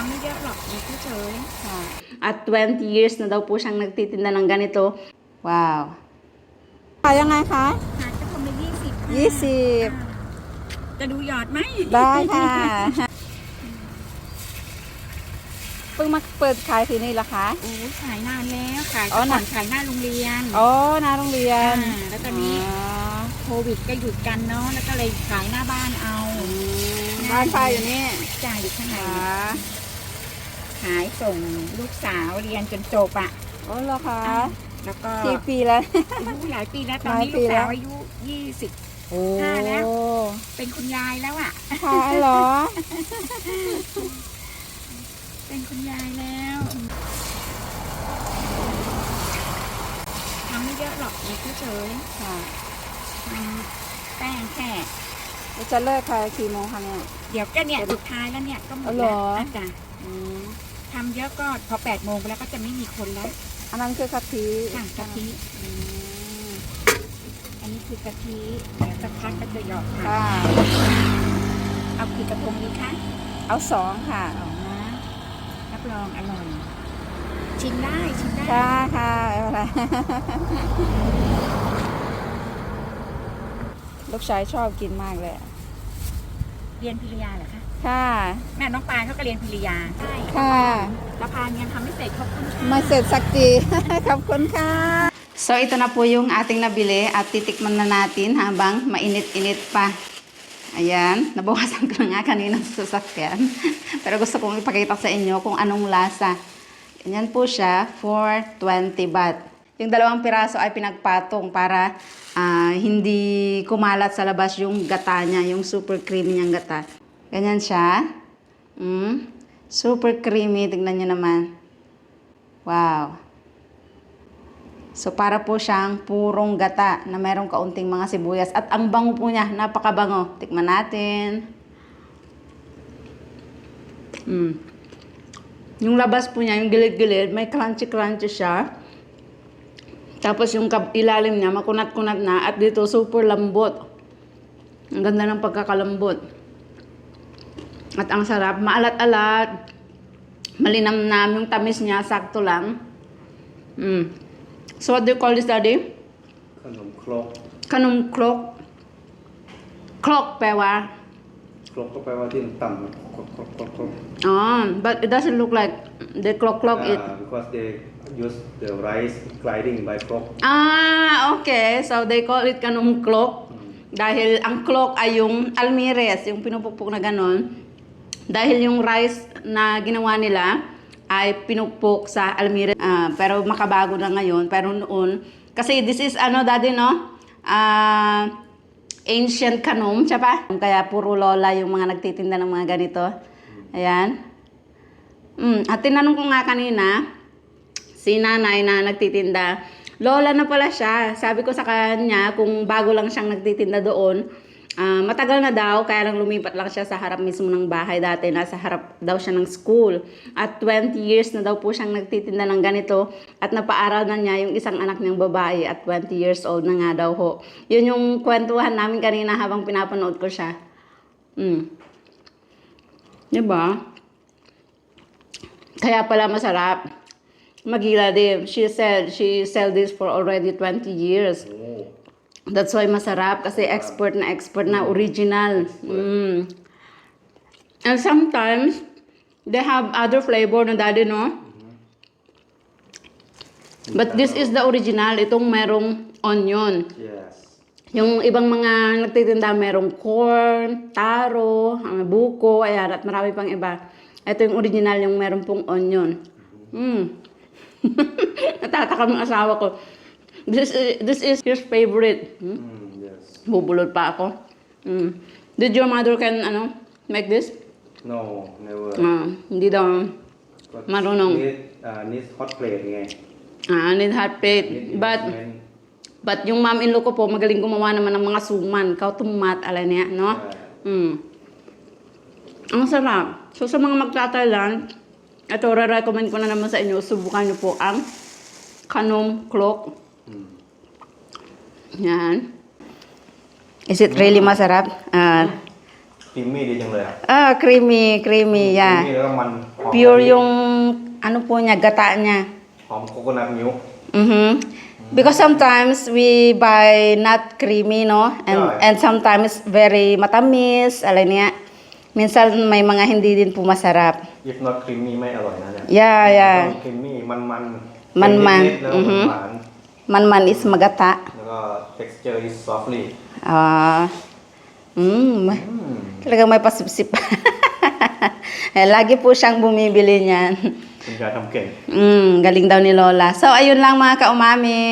ทำไม่เยอะหรอกเฉย At 20 years na daw po siyang nagtitinda ng ganito. Wow. ขายยังไงคะ ๆขายกระทงละ20ค่ะ 20 จะดูหยอดไหม ได้ค่ะ เพิ่งมาเปิดขายที่นี่เหรอคะ โอ้ขายนานแล้วขาย อ๋อ แต่ก่อนขายหน้าโรงเรียน อ๋อหน้าโรงเรียน แล้วตอนนี้โควิดก็หยุดกันเนาะแล้วก็เลยขายหน้าบ้านเอา บ้านป้าอยู่นี่ จ่ายอยู่ข้างใน ค่ะ ขายส่งลูกสาวเรียนจนจบอ่ะ อ๋อเหรอคะ แล้วก็ กี่ปีแล้ว หลายปีแล้วตอนนี้ หลายปี ลูก แล้ สาว วอายุ20 โอ้ แล้ว เป็นคุณยายแล้วอ่ะ ค่ะเหรอ เป็นคุณยายแล้วทำไม่เยอะหรอกเฉย ค่ะ ๆทำแป้งแค่ แล้วจะเลิกขายกี่โมงคะเนี่ย เดี๋ยวก็เนี่ยสุดท้ายแล้วเนี่ยก็หมด อ๋อเหร แล้ว อ อาจารย์ทำเยอะก็พอ8 โมงไปแล้วก็จะไม่มีคนแล้ว อันนั้นคือกะทิ ค่ะกะทิ อืม อันนี้คือกะทิเดี๋ยวสักพักก็จะหยอดค่ะ ค่ะ เอากี่กระทงดีคะ เอา2ค่ะ สองนะรับรองอร่อยชิมได้ชิมได้ ค่ะค่ะไม่เป็นไร ลูกชายชอบกินมากเลย เรียนพิริยาเหรอคะ ค่ะ แม่น้องปานเขาก็เรียนพิริยาใช่ ค่ะ ตะพานยังทำไม่เสร็จขอบคุณค่ะ มาเสร็จสักที ขอบคุณค่ะ So ito na po yung ating nabili at titikman na natin habang mainit-init pa. Ayan, nabawasan ko na nga kanina sa sasakyan. Pero gusto kong ipakita sa inyo kung anong lasa. Ganyan po siya for 20 baht. Yung 2 piraso ay pinagpatong para hindi kumalat sa labas yung gata niya, yung super creamy niyang gata. Ganyan siya. Super creamy, tignan niyo naman. Wow. So, para po siyang purong gata na mayroong kaunting mga sibuyas. At ang bango po niya, napakabango. Tikman natin. Yung labas po niya, yung gilid-gilid, may crunchy-crunchy siya. Tapos yung ilalim niya, makunat-kunat na. At dito, super lambot. Ang ganda ng pagkakalambot. At ang sarap, maalat-alat. Malinamnam yung tamis niya, sakto lang. So what do you call this, Daddy? ขนมครก ขนมครก ครกแปลว่า ครกก็แปลว่าที่มันต่ำครกครกครกครก อ๋อ but it doesn't look like the clock it. because they use the rice grinding by ครก Okay. So they call it ขนมครก Dahil ang clock ay yung almires, yung pinupukpok na ganon. Dahil yung rice na ginawa nila ay pinupok sa almires. Pero makabago na ngayon. Pero noon, kasi this is Daddy, no? Ancient kanom, siya pa? Kaya puro lola yung mga nagtitinda ng mga ganito. Ayan. At tinanong ko nga kanina, si nanay na nagtitinda, lola na pala siya. Sabi ko sa kanya, kung bago lang siyang nagtitinda doon, matagal na daw, kaya lang lumipat lang siya sa harap mismo ng bahay dati. Nasa harap daw siya ng school. At 20 years na daw po siyang nagtitinda ng ganito. At napaaral na niya yung isang anak niyang babae at 20 years old na nga daw ho. Yun yung kwentuhan namin kanina habang pinapanood ko siya. Diba? Kaya pala masarap. Magila din. She said she sell this for already 20 years. That's why masarap kasi expert na original. And sometimes they have other flavor na Daddy, no? But this is the original. Itong merong onion. yes Yung ibang mga nagtitinda merong corn, taro, buko, ayan, at marami pang iba. Ito yung original, yung meron pong onion. Natatakam ng asawa ko. This is his favorite. yes Bubulod pa ako. Did your mother can make this? no never Hindi daw But marunong. need hot plate ไง Need hot plate. But yung mom-in-law ko po, magaling gumawa naman ng mga suman. Kautumat, ala niya, no? Ang sarap. So sa mga magta-Thailand, ito, re-recommend ko na naman sa inyo, subukan nyo po ang Khanom Krok. Yan. Is it really masarap? ครีมมี่ดีจังเลยอ่ะ creamy, creamy, ครีม yeah. มี่แล้วก็มันหอม Pure yung, ano po niya, gata niya. หอมโคโคนัทมิลค์ Mhm. Because sometimes we buy not creamy, no? Yeah. And sometimes very matamis, alam niya. Minsan may mga hindi din po masarap. if not ครีมมี่ไม่อร่อยนะเนี่ย Yeah, yeah. ครีมมี่มัน มันๆ นิดๆแล้วก็หวาน Man is magata. แล้วก็ texture is softly Talagang may pasipsip. Lagi po siyang bumibili niyan. คุณยายทำเก่ง Galing daw ni Lola. So, ayun lang mga kaumami.